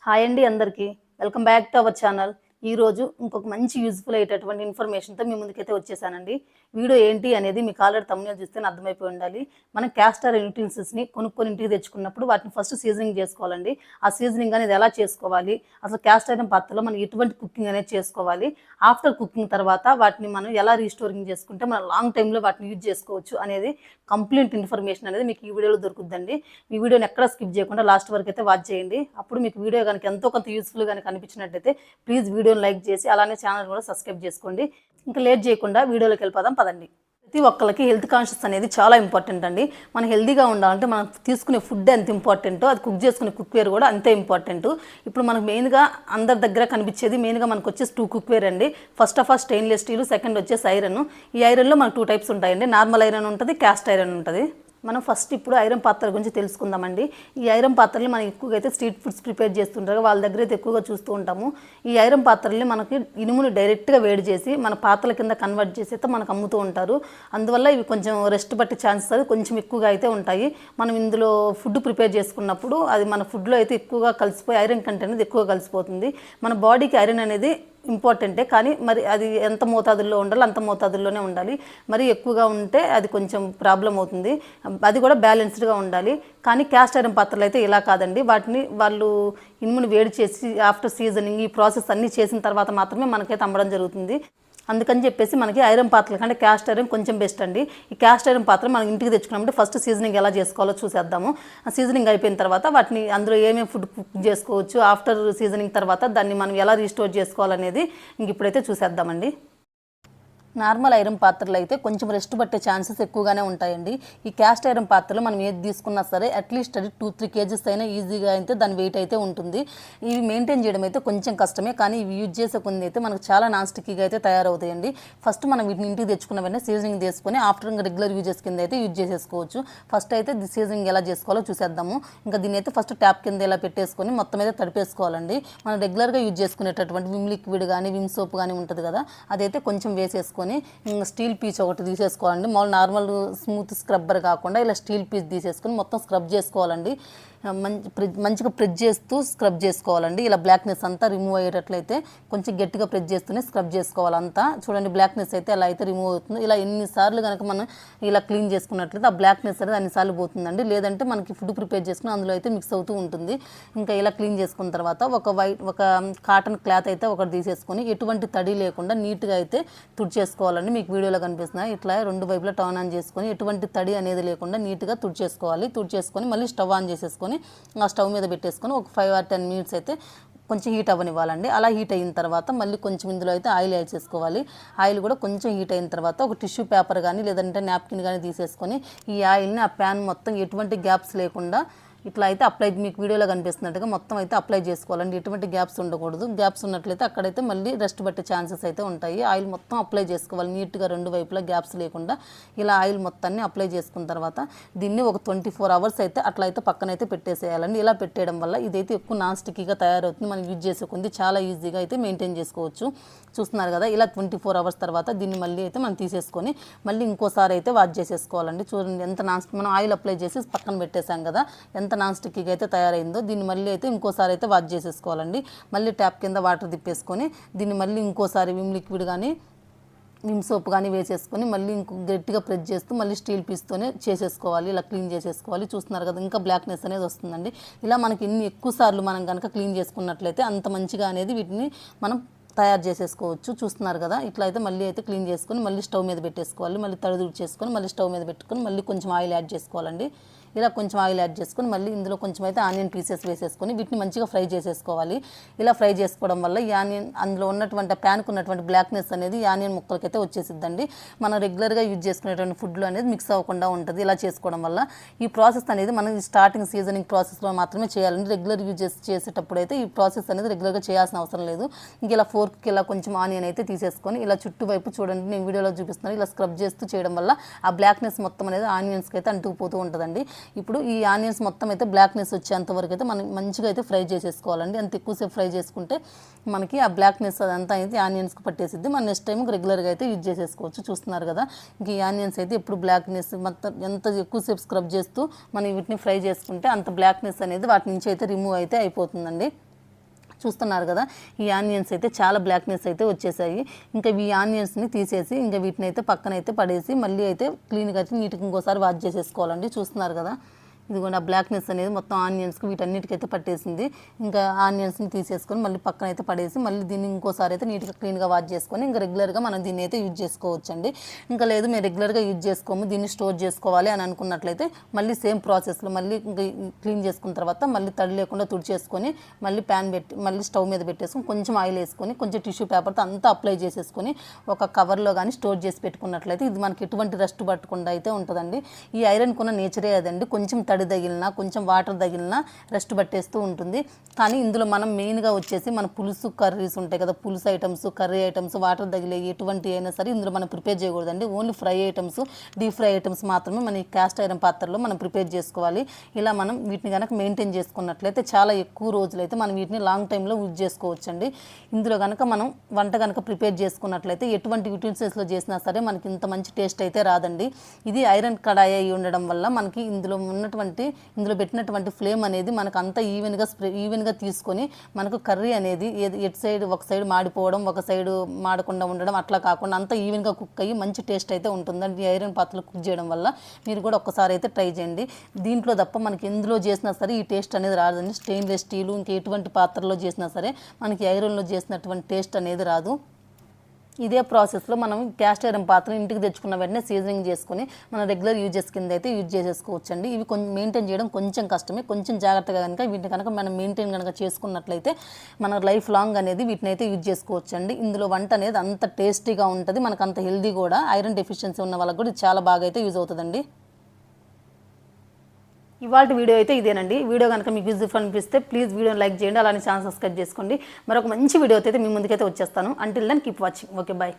Hi అండి అందరికీ. Welcome back to our channel. ఈరోజు ఇంకొక మంచి యూజ్‌ఫుల్ అయ్యేటటువంటి ఇన్ఫర్మేషన్‌తో మీ ముందుకైతే వచ్చేసానండి. వీడియో ఏంటి అనేది మీకు ఆల్రెడీ థంబ్‌నెయిల్ చూస్తేనే అర్థమైపోయి ఉండాలి. మనం క్యాస్ట్ ఐరన్ యుటెన్సిల్స్‌ని కొనుక్కొని ఇంటికి తెచ్చుకున్నప్పుడు వాటిని ఫస్ట్ సీజనింగ్ చేసుకోవాలండి. ఆ సీజనింగ్ అనేది ఎలా చేసుకోవాలి? అసలు క్యాస్ట్ ఐరన్ పాత్రలో మనం ఎటువంటి కుకింగ్ అనేది చేసుకోవాలి? ఆఫ్టర్ కుకింగ్ తర్వాత వాటిని మనం ఎలా రీస్టోరింగ్ చేసుకుంటే మనం లాంగ్ టైమ్‌లో వాటిని యూజ్ చేసుకోవచ్చు అనేది కంప్లీట్ ఇన్ఫర్మేషన్ అనేది మీకు ఈ వీడియోలో దొరుకుద్దండి. ఈ వీడియోని ఎక్కడ స్కిప్ చేయకుండా లాస్ట్ వరకు అయితే వాచ్ చేయండి. అప్పుడు మీకు వీడియో కనుక ఎంతో కొంత యూస్‌ఫుల్ గాని కనిపించినట్లయితే ప్లీజ్ వీడియోని లైక్ చేసి అలానే ఛానల్ కూడా సబ్స్క్రైబ్ చేసుకోండి. ఇంకా లేట్ చేయకుండా వీడియోలోకి వెళ్ళిపోదాం పదండి. ప్రతి ఒక్కరికి హెల్త్ కాన్షియస్ అనేది చాలా ఇంపార్టెంట్ అండి. మనం హెల్తీగా ఉండాలంటే మనం తీసుకునే ఫుడ్ ఎంత ఇంపార్టెంటో అది కుక్ చేసుకునే కుక్వేర్ కూడా అంతే ఇంపార్టెంట్. ఇప్పుడు మనకు మెయిన్గా అందరి దగ్గర కనిపించేది మెయిన్గా మనకు వచ్చేసి 2 కుక్వేర్ అండి. First of all stainless steel, second వచ్చేసి ఐరన్. ఈ ఐరన్లో మనకు 2 టైప్స్ ఉంటాయండి. నార్మల్ ఐరన్ ఉంటుంది, క్యాస్ట్ ఐరన్ ఉంటుంది. మనం ఫస్ట్ ఇప్పుడు ఐరన్ పాత్ర గురించి తెలుసుకుందామండి. ఈ ఐరన్ పాత్రలు మనం ఎక్కువగా అయితే స్ట్రీట్ ఫుడ్స్ ప్రిపేర్ చేస్తుంటారు, వాళ్ళ దగ్గర అయితే ఎక్కువగా చూస్తూ ఉంటాము. ఈ ఐరన్ పాత్రల్ని మనకి ఇనుముని డైరెక్ట్గా వేడి చేసి మన పాత్రల కింద కన్వర్ట్ చేసి అయితే మనకు అమ్ముతూ ఉంటారు. అందువల్ల ఇవి కొంచెం రెస్ట్ పట్టే ఛాన్సెస్ అది కొంచెం ఎక్కువగా అయితే ఉంటాయి. మనం ఇందులో ఫుడ్ ప్రిపేర్ చేసుకున్నప్పుడు అది మన ఫుడ్లో అయితే ఎక్కువగా కలిసిపోయి ఐరన్ కంటెంట్ అనేది ఎక్కువగా కలిసిపోతుంది. మన బాడీకి ఐరన్ అనేది ఇంపార్టెంటే, కానీ మరి అది ఎంత మోతాదుల్లో ఉండాలో అంత మోతాదుల్లోనే ఉండాలి. మరి ఎక్కువగా ఉంటే అది కొంచెం ప్రాబ్లం అవుతుంది. అది కూడా బ్యాలెన్స్డ్గా ఉండాలి. కానీ క్యాస్ట్ ఐరన్ పాత్రలు అయితే ఇలా కాదండి. వాటిని వాళ్ళు ఇనుముని వేడి చేసి ఆఫ్టర్ సీజనింగ్ ఈ ప్రాసెస్ అన్నీ చేసిన తర్వాత మాత్రమే మనకైతే అమ్మడం జరుగుతుంది. అందుకని చెప్పేసి మనకి ఐరన్ పాత్రల కంటే క్యాస్ట్ ఐరన్ కొంచెం బెస్ట్ అండి. ఈ క్యాస్ట్ ఐరన్ పాత్ర మనం ఇంటికి తెచ్చుకున్నామంటే ఫస్ట్ సీజనింగ్ ఎలా చేసుకోవాలో చూసేద్దాము. సీజనింగ్ అయిపోయిన తర్వాత వాటిని అందులో ఏమేమి ఫుడ్ కుక్ చేసుకోవచ్చు, ఆఫ్టర్ సీజనింగ్ తర్వాత దాన్ని మనం ఎలా రీస్టోర్ చేసుకోవాలనేది ఇంక ఇప్పుడైతే చూసేద్దామండి. నార్మల్ ఐరన్ పాత్రలు అయితే కొంచెం రెస్ట్ పట్టే ఛాన్సెస్ ఎక్కువగానే ఉంటాయండి. ఈ క్యాస్ట్ ఐరన్ పాత్రలు మనం ఏది తీసుకున్నా సరే అట్లీస్ట్ అది 2-3 కేజీస్ అయినా ఈజీగా అయితే దాని వెయిట్ అయితే ఉంటుంది. ఇవి మెయింటైన్ చేయడం అయితే కొంచెం కష్టమే, కానీ ఇవి యూజ్ చేసే కొన్ని అయితే మనకు చాలా నాన్ స్టిక్కీగా అయితే తయారవుతాయండి. ఫస్ట్ మనం వీటిని ఇంటికి తెచ్చుకున్న వెంటనే సీజనింగ్ చేసుకొని ఆఫ్టర్ ఇంకా రెగ్యులర్ యూజెస్ కింద అయితే యూజ్ చేసేసుకోవచ్చు. ఫస్ట్ అయితే సీజనింగ్ ఎలా చేసుకోవాలో చూసేద్దాము. ఇంకా దీని అయితే ఫస్ట్ ట్యాప్ కింద ఇలా పెట్టేసుకొని మొత్తం అయితే తడిపేసుకోవాలండి. మనం రెగ్యులర్గా యూజ్ చేసుకునేటటువంటి విమ్ లిక్విడ్ కానీ విమ్ సోప్ కానీ ఉంటుంది కదా, అదైతే కొంచెం వేసేసుకొని స్టీల్ పీస్ ఒకటి తీసేసుకోవాలండి. మామూలు నార్మల్ స్మూత్ స్క్రబ్బర్ కాకుండా ఇలా స్టీల్ పీస్ తీసేసుకొని మొత్తం స్క్రబ్ చేసుకోవాలండి. మంచిగా ప్రెస్ చేస్తూ స్క్రబ్ చేసుకోవాలండి. ఇలా బ్లాక్నెస్ అంతా రిమూవ్ అయ్యేటట్లయితే కొంచెం గట్టిగా ప్రెస్ చేస్తూనే స్క్రబ్ చేసుకోవాలి అంతా. చూడండి బ్లాక్నెస్ అయితే అలా అయితే రిమూవ్ అవుతుంది. ఇలా ఎన్నిసార్లు కనుక మనం ఇలా క్లీన్ చేసుకున్నట్లయితే ఆ బ్లాక్నెస్ అనేది అన్నిసార్లు పోతుందండి. లేదంటే మనకి ఫుడ్ ప్రిపేర్ చేసుకుని అందులో అయితే మిక్స్ అవుతూ ఉంటుంది. ఇంకా ఇలా క్లీన్ చేసుకున్న తర్వాత ఒక కాటన్ క్లాత్ అయితే ఒకటి తీసేసుకొని ఎటువంటి తడి లేకుండా నీట్గా అయితే తుడిచేసుకోవాలండి. మీకు వీడియోలో కనిపిస్తున్నాయి ఇట్లా 2 వైపులా టర్న్ ఆన్ చేసుకొని ఎటువంటి తడి అనేది లేకుండా నీట్గా తుడిచేసుకోవాలి. తుడిచేసుకొని మళ్ళీ స్టవ్ ఆన్ చేసేసుకొని ఆ స్టవ్ మీద పెట్టేసుకొని ఒక 5 or 10 minutes అయితే కొంచెం హీట్ అవ్వనివ్వాలండి. అలా హీట్ అయిన తర్వాత మళ్ళీ కొంచెం ఇందులో అయితే ఆయిల్ యాడ్ చేసుకోవాలి. ఆయిల్ కూడా కొంచెం హీట్ అయిన తర్వాత ఒక టిష్యూ పేపర్ కానీ లేదంటే నాప్కిన్ కానీ తీసేసుకొని ఈ ఆయిల్ని ఆ ప్యాన్ మొత్తం ఎటువంటి గ్యాప్స్ లేకుండా ఇట్లా అయితే అప్లై, మీకు వీడియోలో కనిపిస్తున్నట్టుగా మొత్తం అయితే అప్లై చేసుకోవాలండి. ఎటువంటి గ్యాప్స్ ఉండకూడదు. గ్యాప్స్ ఉన్నట్లయితే అక్కడైతే మళ్ళీ రెస్ట్ పట్టే ఛాన్సెస్ అయితే ఉంటాయి. ఆయిల్ మొత్తం అప్లై చేసుకోవాలి నీట్గా 2 వైపులా గ్యాప్స్ లేకుండా. ఇలా ఆయిల్ మొత్తాన్ని అప్లై చేసుకున్న తర్వాత దీన్ని ఒక 24 hours అయితే అట్లా అయితే పక్కనైతే పెట్టేసేయాలండి. ఇలా పెట్టేయడం వల్ల ఇదైతే ఎక్కువ నాన్ స్టిక్కీగా తయారవుతుంది. మనం యూజ్ చేసే కొంది చాలా ఈజీగా అయితే మెయింటైన్ చేసుకోవచ్చు. చూస్తున్నారు కదా, ఇలా 24 hours తర్వాత దీన్ని మళ్ళీ అయితే మనం తీసేసుకొని మళ్ళీ ఇంకోసారి అయితే వాష్ చేసేసుకోవాలండి. చూడండి ఎంత మనం ఆయిల్ అప్లై చేసి పక్కన పెట్టేసాం కదా, ఎంత నాన్ స్టిక్కీగా అయితే తయారైందో. దీన్ని మళ్ళీ అయితే ఇంకోసారి అయితే వాష్ చేసేసుకోవాలండి. మళ్ళీ ట్యాప్ కింద వాటర్ తిప్పేసుకొని దీన్ని మళ్ళీ ఇంకోసారి విమ్ లిక్విడ్ కానీ విమ్ సోప్ కానీ వేసేసుకొని మళ్ళీ గట్టిగా ప్రెస్ చేస్తూ మళ్ళీ స్టీల్ పీస్తోనే చేసేసుకోవాలి. ఇలా క్లీన్ చేసేసుకోవాలి. చూస్తున్నారు కదా ఇంకా బ్లాక్నెస్ అనేది వస్తుందండి. ఇలా మనకి ఎన్ని ఎక్కువ సార్లు మనం కనుక క్లీన్ చేసుకున్నట్లయితే అంత మంచిగా అనేది వీటిని మనం తయారు చేసేసుకోవచ్చు. చూస్తున్నారు కదా, ఇట్లా అయితే మళ్ళీ అయితే క్లీన్ చేసుకొని మళ్ళీ స్టవ్ మీద పెట్టేసుకోవాలి. మళ్ళీ తడిదుడు చేసుకొని మళ్ళీ స్టవ్ మీద పెట్టుకొని మళ్ళీ కొంచెం ఆయిల్ యాడ్ చేసుకోవాలండి. ఇలా కొంచెం ఆయిల్ యాడ్ చేసుకొని మళ్ళీ ఇందులో కొంచెం అయితే ఆనియన్ పీసెస్ వేసేసుకొని వీటిని మంచిగా ఫ్రై చేసేసుకోవాలి. ఇలా ఫ్రై చేసుకోవడం వల్ల ఈ ఆనియన్ అందులో ఉన్నటువంటి ప్యాన్కు ఉన్నటువంటి బ్లాక్నెస్ అనేది ఈ ఆనియన్ ముక్కలకైతే వచ్చేసిద్దండి. మనం రెగ్యులర్గా యూజ్ చేసుకునేటువంటి ఫుడ్లో అనేది మిక్స్ అవ్వకుండా ఉంటుంది. ఇలా చేసుకోవడం వల్ల ఈ ప్రాసెస్ అనేది మనం స్టార్టింగ్ సీజనింగ్ ప్రాసెస్లో మాత్రమే చేయాలండి. రెగ్యులర్ యూజ్ చేసేటప్పుడు అయితే ఈ ప్రాసెస్ అనేది రెగ్యులర్గా చేయాల్సిన అవసరం లేదు. ఇంక ఇలా ఫోర్క్కి ఇలా కొంచెం ఆనియన్ అయితే తీసేసుకొని ఇలా చుట్టువైపు చూడండి, నేను వీడియోలో చూపిస్తున్నాను, ఇలా స్క్రబ్ చేస్తూ చేయడం వల్ల ఆ బ్లాక్నెస్ మొత్తం అనేది ఆనియన్స్కి అయితే అంటుకుపోతూ ఉంటుందండి. ఇప్పుడు ఈ ఆనియన్స్ మొత్తం అయితే బ్లాక్నెస్ వచ్చేంత వరకు అయితే మనం మంచిగా అయితే ఫ్రై చేసేసుకోవాలండి. అంత ఎక్కువసేపు ఫ్రై చేసుకుంటే మనకి ఆ బ్లాక్నెస్ అదంతా అయితే ఆనియన్స్కి పట్టేసిద్ది. మనం నెక్స్ట్ టైం రెగ్యులర్గా అయితే యూజ్ చేసేసుకోవచ్చు. చూస్తున్నారు కదా, ఇంక ఈ ఆనియన్స్ అయితే ఇప్పుడు బ్లాక్నెస్ మొత్తం ఎంత ఎక్కువసేపు స్క్రబ్ చేస్తూ మనం వీటిని ఫ్రై చేసుకుంటే అంత బ్లాక్నెస్ అనేది వాటి నుంచి అయితే రిమూవ్ అయితే అయిపోతుందండి. చూస్తున్నారు కదా, ఈ ఆనియన్స్ అయితే చాలా బ్లాక్నెస్ అయితే వచ్చేసాయి. ఇంకా ఈ ఆనియన్స్ని తీసేసి ఇంకా వీటిని అయితే పక్కనైతే పడేసి మళ్ళీ అయితే క్లీన్గా అయితే నీట్గా ఇంకోసారి వాష్ చేసేసుకోవాలండి. చూస్తున్నారు కదా, ఇదిగోండి ఆ బ్లాక్నెస్ అనేది మొత్తం ఆనియన్స్కి వీటన్నిటికైతే పట్టేసింది. ఇంకా ఆనియన్స్ని తీసేసుకొని మళ్ళీ పక్కన అయితే పడేసి మళ్ళీ దీన్ని ఇంకోసారి అయితే నీట్గా క్లీన్గా వాష్ చేసుకొని ఇంకా రెగ్యులర్గా మనం దీన్ని అయితే యూజ్ చేసుకోవచ్చండి. ఇంకా లేదు మేము రెగ్యులర్గా యూజ్ చేసుకోము, దీన్ని స్టోర్ చేసుకోవాలి అని అనుకున్నట్లయితే మళ్ళీ సేమ్ ప్రాసెస్లో మళ్ళీ ఇంకా క్లీన్ చేసుకున్న తర్వాత మళ్ళీ తడి లేకుండా తుడిచేసుకొని మళ్ళీ ప్యాన్ పెట్టి మళ్ళీ స్టవ్ మీద పెట్టేసుకొని కొంచెం ఆయిల్ వేసుకొని కొంచెం టిష్యూ పేపర్తో అంతా అప్లై చేసేసుకొని ఒక కవర్లో కానీ స్టోర్ చేసి పెట్టుకున్నట్లయితే ఇది మనకి ఎటువంటి రెస్ట్ పట్టకుండా అయితే ఉంటుందండి. ఈ ఐరన్ కొన్న నేచరే అదండి, కొంచెం తడి తగిలినా కొంచెం వాటర్ తగిలినా రెస్ట్ పట్టేస్తూ ఉంటుంది. కానీ ఇందులో మనం మెయిన్గా వచ్చేసి మన పులుసు కర్రీస్ ఉంటాయి కదా, పులుసు ఐటమ్స్, కర్రీ ఐటమ్స్, వాటర్ తగిలే ఎటువంటి అయినా సరే ఇందులో మనం ప్రిపేర్ చేయకూడదండి. Only fry items, deep fry items మాత్రమే మన ఈ క్యాస్ట్ ఐరన్ పాత్రలో మనం ప్రిపేర్ చేసుకోవాలి. ఇలా మనం వీటిని కనుక మెయింటైన్ చేసుకున్నట్లయితే చాలా ఎక్కువ రోజులైతే మనం వీటిని లాంగ్ టైంలో యూజ్ చేసుకోవచ్చండి. ఇందులో కనుక మనం వంట కనుక ప్రిపేర్ చేసుకున్నట్లయితే ఎటువంటి యూటెన్సిల్స్లో చేసినా సరే మనకి ఇంత మంచి టేస్ట్ అయితే రాదండి. ఇది ఐరన్ కడాయి అయి ఉండడం వల్ల మనకి ఇందులో పెట్టినటువంటి ఫ్లేమ్ అనేది మనకు అంతా ఈవెన్గా తీసుకొని మనకు కర్రీ అనేది ఎటు సైడ్ ఒక సైడ్ మాడిపోవడం, ఒక సైడ్ మాడకుండా ఉండడం అట్లా కాకుండా అంతా ఈవెన్గా కుక్ అయ్యి మంచి టేస్ట్ అయితే ఉంటుందండి ఈ ఐరన్ పాత్రలో కుక్ చేయడం వల్ల. మీరు కూడా ఒక్కసారి అయితే ట్రై చేయండి. దీంట్లో తప్ప మనకి ఎందులో చేసినా సరే ఈ టేస్ట్ అనేది రాదండి. స్టెయిన్లెస్ స్టీలు ఇంకా ఎటువంటి పాత్రలో చేసినా సరే మనకి ఐరన్లో చేసినటువంటి టేస్ట్ అనేది రాదు. ఇదే ప్రాసెస్లో మనం క్యాస్ట్ ఐరన్ పాత్ర ఇంటికి తెచ్చుకున్న వెంటనే సీజనింగ్ చేసుకుని మన రెగ్యులర్ యూజెస్ కింద అయితే యూజ్ చేసేసుకోవచ్చండి. ఇవి కొంచెం మెయింటైన్ చేయడం కొంచెం కష్టమే, కొంచెం జాగ్రత్తగా కనుక వీటిని కనుక మనం మెయింటైన్ కనుక చేసుకున్నట్లయితే మన లైఫ్ లాంగ్ అనేది వీటిని అయితే యూజ్ చేసుకోవచ్చండి. ఇందులో వంట అనేది అంత టేస్టీగా ఉంటుంది, మనకు అంత హెల్దీ కూడా. ఐరన్ డెఫిషియన్సీ ఉన్న వాళ్ళకి కూడా చాలా బాగా అయితే యూజ్ అవుతుందండి. ఇవాళ వీడియో అయితే ఇదేనండి. వీడియో కనుక మీకు యూజ్ఫుల్ అనిపిస్తే ప్లీజ్ వీడియోని లైక్ చేయండి, అలానే ఛానల్ సబ్స్క్రైబ్ చేసుకోండి. మరొక మంచి వీడియో అయితే మీ ముందుకైతే వచ్చేస్తాను. Until then keep watching. Okay, bye.